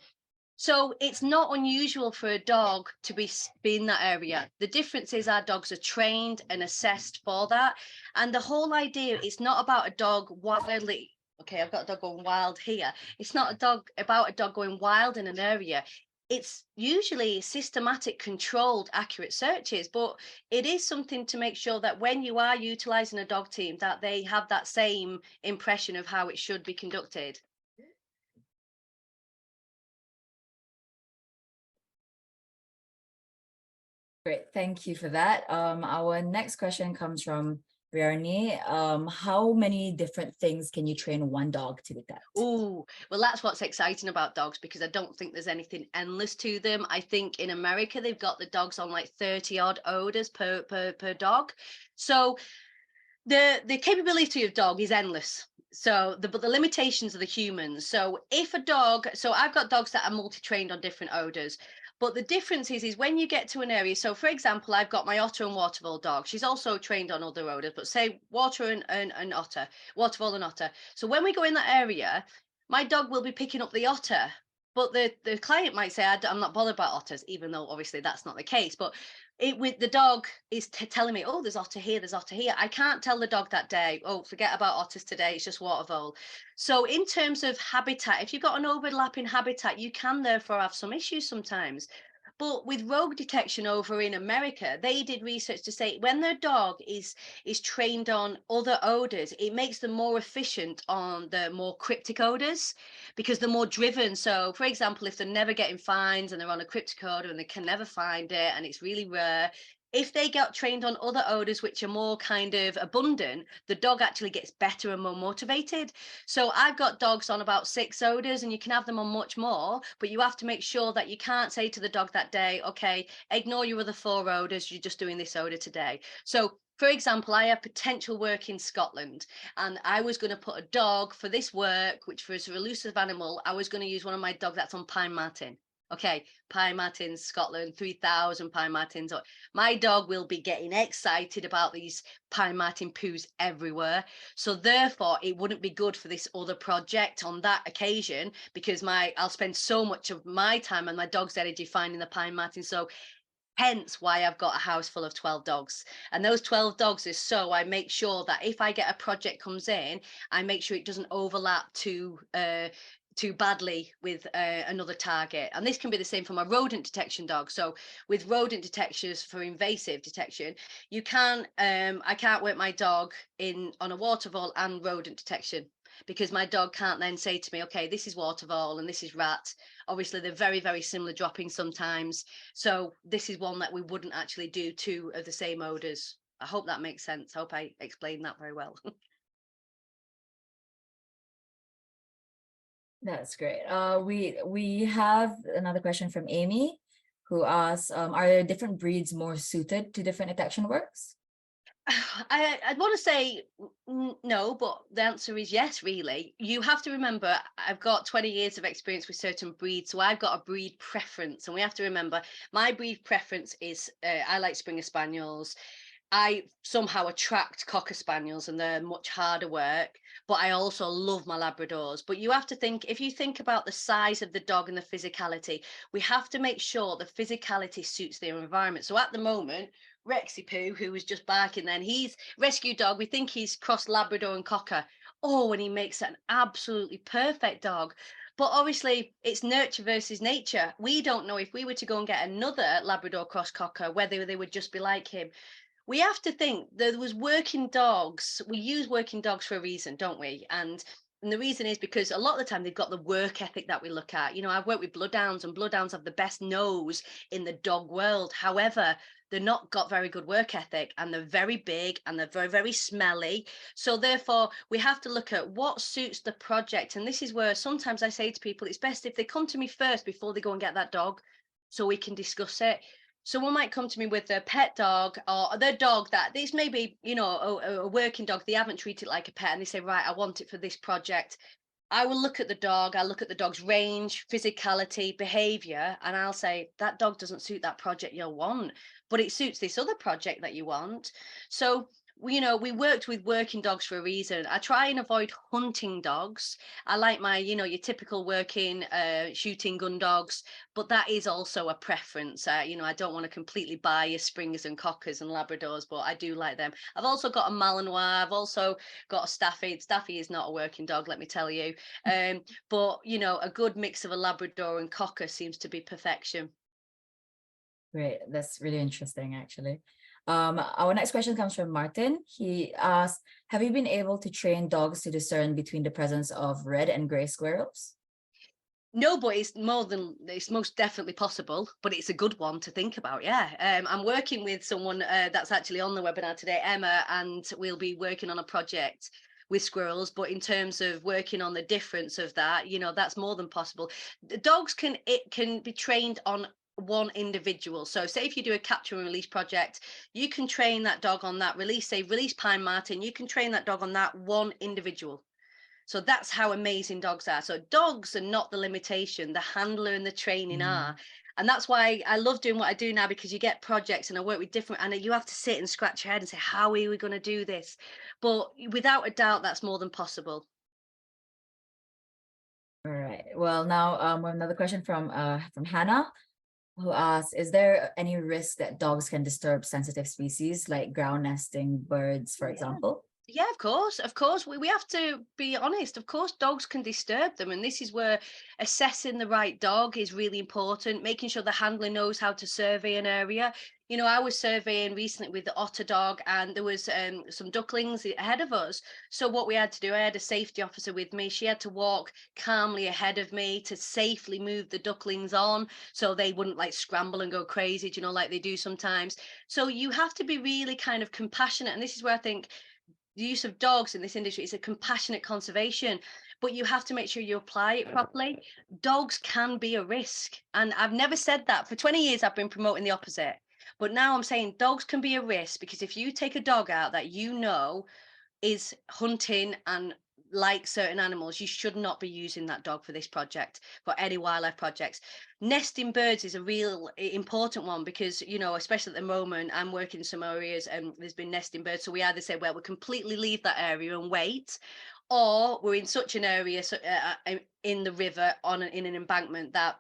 So it's not unusual for a dog to be in that area. The difference is our dogs are trained and assessed for that. And the whole idea, it's not about a dog wildly. Okay, I've got a dog going wild here. It's not about a dog going wild in an area. It's usually systematic, controlled, accurate searches, but it is something to make sure that when you are utilizing a dog team, that they have that same impression of how it should be conducted. Great, thank you for that. Our next question comes from Briarni. How many different things can you train one dog to detect? Oh, well, that's what's exciting about dogs, because I don't think there's anything endless to them. I think in America, they've got the dogs on like 30 odd odors per dog. So the capability of dog is endless. So but the limitations are the humans. So if a dog, so I've got dogs that are multi-trained on different odors. But the difference is when you get to an area, so for example, I've got my Otter and Watervole dog. She's also trained on other odors, but say Water and Otter, Watervole and Otter. So when we go in that area, my dog will be picking up the otter. But the client might say, I'm not bothered about otters, even though obviously that's not the case. But with the dog is telling me, oh, there's otter here, there's otter here. I can't tell the dog that day, oh, forget about otters today, it's just watervole. So in terms of habitat, if you've got an overlapping habitat, you can therefore have some issues sometimes. But with rogue detection over in America, they did research to say when their dog is trained on other odors, it makes them more efficient on the more cryptic odors, because they're more driven. So for example, if they're never getting fines and they're on a cryptic odor and they can never find it and it's really rare, if they get trained on other odors which are more kind of abundant, the dog actually gets better and more motivated. So I've got dogs on about 6 odors, and you can have them on much more, but you have to make sure that you can't say to the dog that day, okay, ignore your other 4 odors, you're just doing this odor today. So for example, I have potential work in Scotland, and I was going to put a dog for this work, which was an elusive animal. I was going to use one of my dogs that's on pine marten. Okay, pine martens, Scotland, 3,000 pine martens. My dog will be getting excited about these pine marten poos everywhere. So therefore, it wouldn't be good for this other project on that occasion, because I'll spend so much of my time and my dog's energy finding the pine marten. So hence why I've got a house full of 12 dogs. And those 12 dogs is so I make sure that if I get a project comes in, I make sure it doesn't overlap too badly with another target. And this can be the same for my rodent detection dog. So with rodent detectors for invasive detection, you can I can't work my dog on a watervole and rodent detection, because my dog can't then say to me, okay, this is watervole and this is rat. Obviously they're very, very similar droppings sometimes, so this is one that we wouldn't actually do 2 of the same odors. I hope that makes sense. I hope I explained that very well. That's great. We have another question from Amy, who asks, are different breeds more suited to different detection works? I'd want to say no, but the answer is yes, really. You have to remember, I've got 20 years of experience with certain breeds, so I've got a breed preference. And we have to remember, my breed preference is I like Springer Spaniels. I somehow attract Cocker Spaniels, and they're much harder work, but I also love my Labradors. But you have to think, if you think about the size of the dog and the physicality, we have to make sure the physicality suits their environment. So at the moment, Rexy Poo, who was just barking then, he's rescue dog. We think he's crossed Labrador and Cocker. Oh, and he makes an absolutely perfect dog. But obviously, it's nurture versus nature. We don't know if we were to go and get another Labrador cross cocker, whether they would just be like him. We have to think there was working dogs. We use working dogs for a reason, don't we? And the reason is because a lot of the time they've got the work ethic that we look at. You know, I've worked with bloodhounds, and bloodhounds have the best nose in the dog world. However, they're not got very good work ethic, and they're very big, and they're very, very smelly. So therefore, we have to look at what suits the project. And this is where sometimes I say to people, it's best if they come to me first before they go and get that dog, so we can discuss it. Someone might come to me with their pet dog or their dog that this may be, you know, a working dog. They haven't treated it like a pet, and they say, right, I want it for this project. I will look at the dog, I look at the dog's range, physicality, behavior, and I'll say that dog doesn't suit that project you'll want, but it suits this other project that you want. So, you know, we worked with working dogs for a reason. I try and avoid hunting dogs. I like my, you know, your typical working, shooting gun dogs, but that is also a preference. You know, I don't want to completely bias Springers and Cockers and Labradors, but I do like them. I've also got a Malinois. I've also got a Staffy. Staffy is not a working dog, let me tell you. But you know, a good mix of a Labrador and Cocker seems to be perfection. Great. That's really interesting, actually. Our next question comes from Martin. He asks, have you been able to train dogs to discern between the presence of red and gray squirrels? No, but it's most definitely possible, but it's a good one to think about. Yeah. I'm working with someone that's actually on the webinar today, Emma, and we'll be working on a project with squirrels. But in terms of working on the difference of that, you know, that's more than possible. The dogs can be trained on one individual. So say if you do a capture and release project, you can train that dog on that release, say release Pine Martin, you can train that dog on that one individual. So that's how amazing dogs are. So dogs are not the limitation, the handler and the training are. And that's why I love doing what I do now, because you get projects and I work with different, and you have to sit and scratch your head and say, how are we going to do this? But without a doubt, that's more than possible. All right. Well, now we have another question from Hannah, who asks, is there any risk that dogs can disturb sensitive species like ground nesting birds, for Yeah. example? Yeah, of course, of course. We have to be honest. Of course, dogs can disturb them. And this is where assessing the right dog is really important, making sure the handler knows how to survey an area. You know, I was surveying recently with the Otter dog, and there was some ducklings ahead of us. So what we had to do, I had a safety officer with me. She had to walk calmly ahead of me to safely move the ducklings on so they wouldn't like scramble and go crazy, you know, like they do sometimes. So you have to be really kind of compassionate. And this is where I think the use of dogs in this industry is a compassionate conservation, but you have to make sure you apply it properly. Dogs can be a risk, and I've never said that. For 20 years I've been promoting the opposite, but now I'm saying dogs can be a risk, because if you take a dog out that you know is hunting and like certain animals, you should not be using that dog for this project, for any wildlife projects. Nesting birds is a real important one, because, you know, especially at the moment, I'm working in some areas and there's been nesting birds. So we either say, well, we completely leave that area and wait, or we're in such an area, in the river in an embankment, that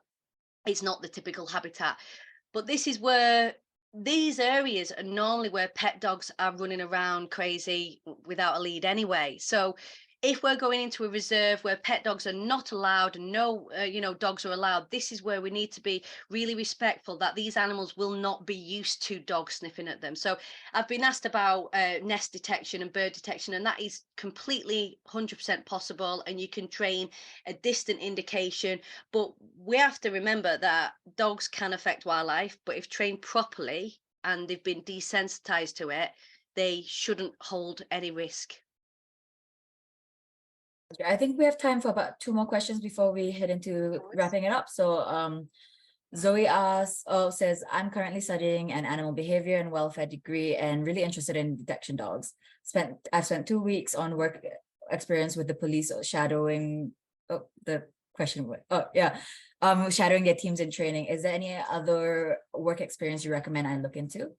it's not the typical habitat. But this is where these areas are normally where pet dogs are running around crazy without a lead anyway. So if we're going into a reserve where pet dogs are not allowed, and no, you know, dogs are allowed, this is where we need to be really respectful that these animals will not be used to dogs sniffing at them. So I've been asked about nest detection and bird detection, and that is completely 100% possible. And you can train a distant indication, but we have to remember that dogs can affect wildlife, but if trained properly and they've been desensitized to it, they shouldn't hold any risk. I think we have time for about two more questions before we head into wrapping it up. So Zoe asks, says, I'm currently studying an animal behavior and welfare degree and really interested in detection dogs. I've spent 2 weeks on work experience with the police shadowing. Oh, the question. Oh, yeah. Shadowing their teams in training. Is there any other work experience you recommend I look into?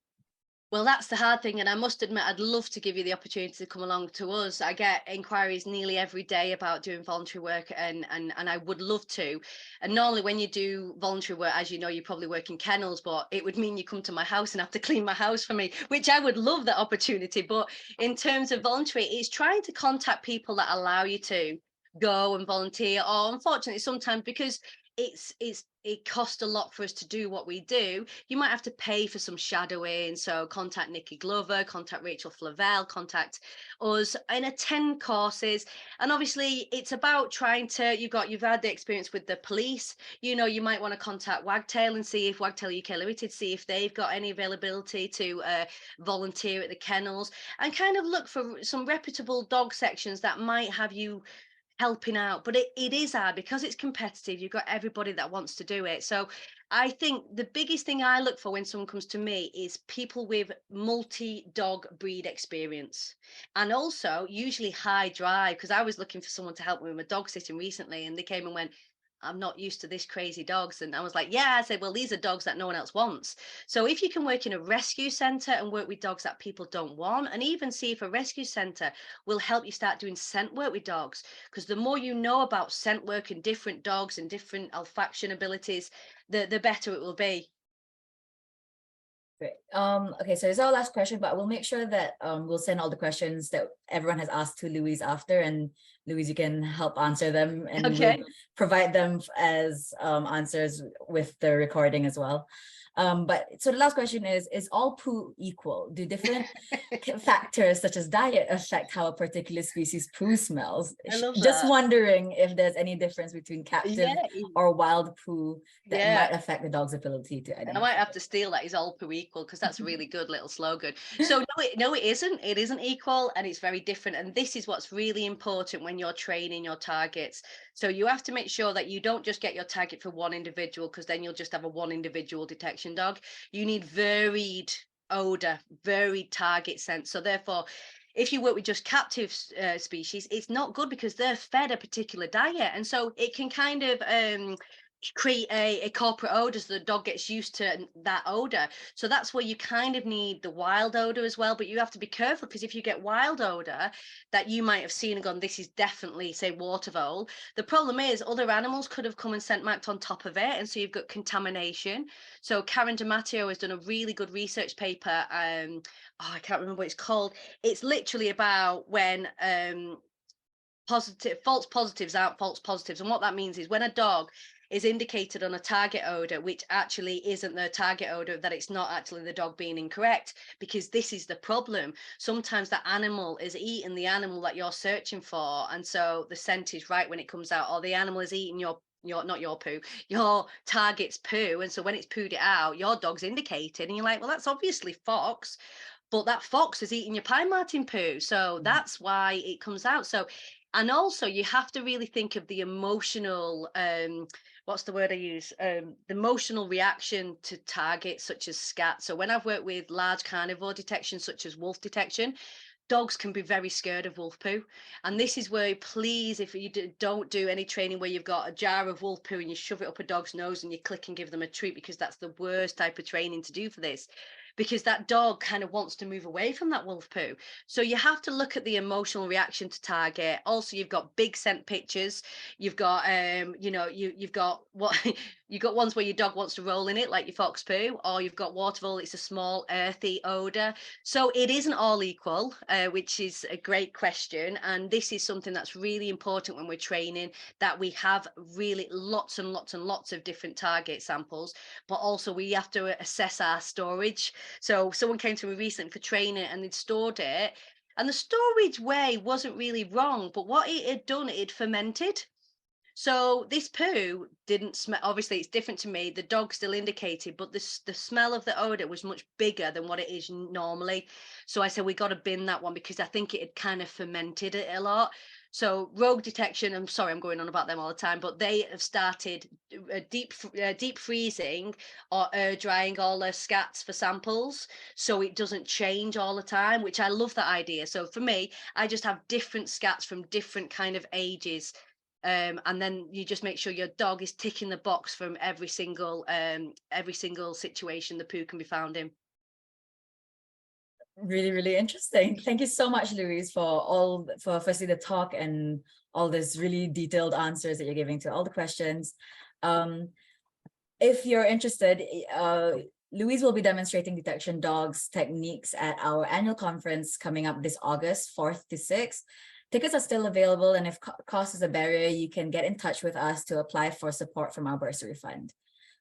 Well, that's the hard thing, and I must admit, I'd love to give you the opportunity to come along to us. I get inquiries nearly every day about doing voluntary work, and I would love to. And normally, when you do voluntary work, as you know, you probably work in kennels, but it would mean you come to my house and have to clean my house for me, which I would love that opportunity. But in terms of voluntary, it's trying to contact people that allow you to go and volunteer, or unfortunately, sometimes because it costs a lot for us to do what we do, you might have to pay for some shadowing. So contact Nikki Glover, contact Rachel Flavelle, contact us, and attend courses. And obviously it's about trying to, you've had the experience with the police, you know, you might want to contact Wagtail and see if Wagtail UK Limited, see if they've got any availability to volunteer at the kennels, and kind of look for some reputable dog sections that might have you helping out. But it is hard because it's competitive. You've got everybody that wants to do it. So I think the biggest thing I look for when someone comes to me is people with multi dog breed experience, and also usually high drive, because I was looking for someone to help me with my dog sitting recently, and they came and went, I'm not used to this crazy dogs. And I was like, yeah. I said, well, these are dogs that no one else wants. So if you can work in a rescue center and work with dogs that people don't want, and even see if a rescue center will help you start doing scent work with dogs, because the more you know about scent work and different dogs and different olfaction abilities, the better it will be. Great. Okay, so it's our last question, but we'll make sure that we'll send all the questions that everyone has asked to Louise after, and Louise, you can help answer them, and Okay. we'll provide them as answers with the recording as well. But so the last question is all poo equal? Do different factors such as diet affect how a particular species poo smells? I love Just that. wondering if there's any difference between captive Yeah, or wild poo that yeah. might affect the dog's ability to I might identify. have to steal that. Is all poo equal? Because that's a really good little slogan. So no, it isn't. It isn't equal, and it's very different. And this is what's really important when you're training your targets. So you have to make sure that you don't just get your target for one individual, because then you'll just have a one individual detection dog. You need varied odor, varied target sense. So therefore, if you work with just captive species, it's not good because they're fed a particular diet, and so it can kind of create a corporate odor, so the dog gets used to that odor. So that's where you kind of need the wild odor as well, but you have to be careful, because if you get wild odor that you might have seen and gone, this is definitely, say, water vole, the problem is other animals could have come and scent marked on top of it, and so you've got contamination. So Karen D'Amatteo has done a really good research paper, I can't remember what it's called. It's literally about when positive false positives aren't false positives, and what that means is when a dog is indicated on a target odor which actually isn't their target odor, that it's not actually the dog being incorrect, because this is the problem. Sometimes that animal is eating the animal that you're searching for, and so the scent is right when it comes out, or the animal is eating your not your poo, your target's poo, and so when it's pooed it out, your dog's indicated, and you're like, well, that's obviously fox, but that fox is eating your pine marten poo, so that's why it comes out. So, and also you have to really think of the emotional what's the word I use, the emotional reaction to targets such as scat. So when I've worked with large carnivore detection such as wolf detection, dogs can be very scared of wolf poo, and this is where, please, if you don't do any training where you've got a jar of wolf poo and you shove it up a dog's nose and you click and give them a treat, because that's the worst type of training to do for this, because that dog kind of wants to move away from that wolf poo. So you have to look at the emotional reaction to target. Also, you've got big scent pictures. You've got you've got what you've got ones where your dog wants to roll in it, like your fox poo, or you've got water vole, it's a small earthy odor. So it isn't all equal, which is a great question, and this is something that's really important when we're training, that we have really lots and lots and lots of different target samples, but also we have to assess our storage. So someone came to me recently for training, and they'd stored it, and the storage way wasn't really wrong, but what it had done, it had fermented. So this poo didn't smell. Obviously, it's different to me. The dog still indicated, but the smell of the odor was much bigger than what it is normally. So I said we got to bin that one, because I think it had kind of fermented it a lot. So Rogue Detection, I'm sorry, I'm going on about them all the time, but they have started deep freezing or air drying all their scats for samples, so it doesn't change all the time. Which I love that idea. So for me, I just have different scats from different kind of ages, and then you just make sure your dog is ticking the box from every single situation the poo can be found in. really, really interesting. Thank you so much, Louise, for firstly the talk and all this really detailed answers that you're giving to all the questions. If you're interested, Louise will be demonstrating detection dogs techniques at our annual conference coming up this August 4th to 6th. Tickets are still available, and if cost is a barrier, you can get in touch with us to apply for support from our bursary fund.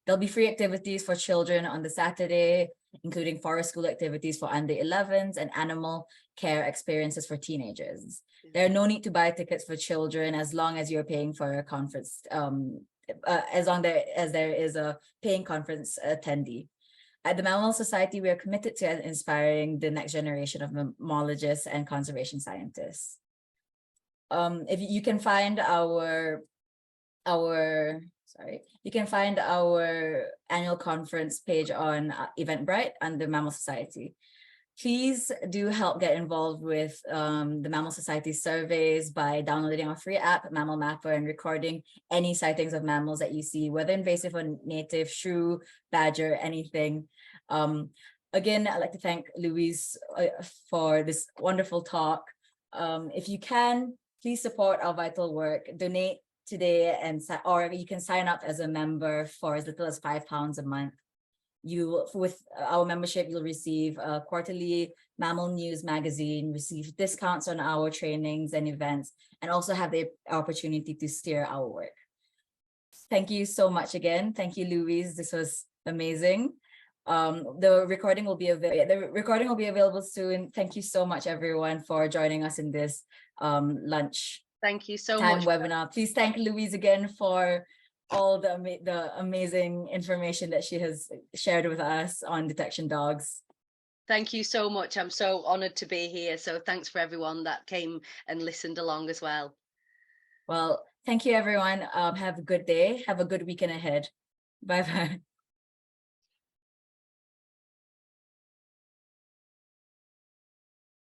There'll be free activities for children on the Saturday, including forest school activities for under 11s and animal care experiences for teenagers. There are no need to buy tickets for children as long as you're paying for a conference, as long as there is a paying conference attendee. At the Mammal Society, we are committed to inspiring the next generation of mammalogists and conservation scientists. If you can find you can find our annual conference page on Eventbrite under Mammal Society. Please do help get involved with the Mammal Society surveys by downloading our free app, Mammal Mapper, and recording any sightings of mammals that you see, whether invasive or native, shrew, badger, anything. Again, I'd like to thank Louise for this wonderful talk. If you can, please support our vital work. Donate today, or you can sign up as a member for as little as £5 a month. With our membership, you'll receive a quarterly Mammal News magazine, receive discounts on our trainings and events, and also have the opportunity to steer our work. Thank you so much again. Thank you, Louise. This was amazing. The recording will be available soon. Thank you so much, everyone, for joining us in this lunch Thank you so time much. webinar. Please thank Louise again for all the amazing information that she has shared with us on detection dogs. Thank you so much. I'm so honored to be here. So thanks for everyone that came and listened along as well. Well, thank you, everyone. Have a good day. Have a good weekend ahead. Bye-bye.